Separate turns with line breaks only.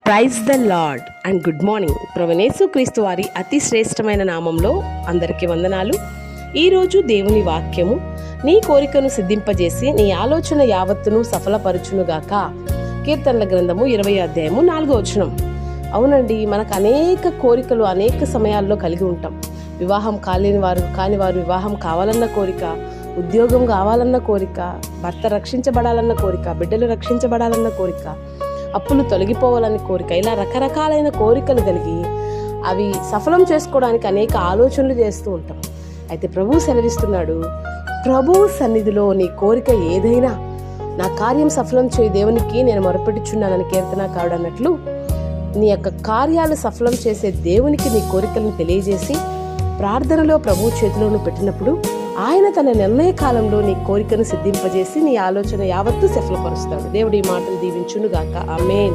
Praise the lord and good morning. ప్రభునేసు క్రీస్తు వారి అతి శ్రేష్టమైన నామంలో అందరికీ వందనాలు. ఈరోజు దేవుని వాక్యము, నీ కోరికను సిద్ధింపజేసి నీ ఆలోచన యావత్తును సఫలపరచునుగాక. కీర్తనల గ్రంథము 20వ అధ్యాయము 4వ వచనం. అవునండి, మనకు అనేక కోరికలు అనేక సమయాల్లో కలిగి ఉంటాం. వివాహం కాని వారు వివాహం కావాలన్న కోరిక, ఉద్యోగం కావాలన్న కోరిక, భర్త రక్షించబడాలన్న కోరిక, బిడ్డలు రక్షించబడాలన్న కోరిక, అప్పులు తొలగిపోవాలని కోరిక, ఇలా రకరకాలైన కోరికలు కలిగి అవి సఫలం చేసుకోవడానికి అనేక ఆలోచనలు చేస్తూ ఉంటాం. అయితే ప్రభువు సెలవిస్తున్నాడు, ప్రభువు సన్నిధిలో నీ కోరిక ఏదైనా నా కార్యం సఫలం చేయి దేవునికి నేను మొరపెట్టుచున్నానని కీర్తనకారుడు అన్నట్లు నీ యొక్క కార్యాలు సఫలం చేసే దేవునికి నీ కోరికలను తెలియజేసి ప్రార్థనలో ప్రభువు చేతిలోను పెట్టినప్పుడు ఆయన తన నిర్ణయ కాలంలో నీ కోరికను సిద్ధింపజేసి నీ ఆలోచన యావత్తూ సఫలపరుస్తాడు. దేవుడి మాటలు దీవించునుగాక. ఆమేన్.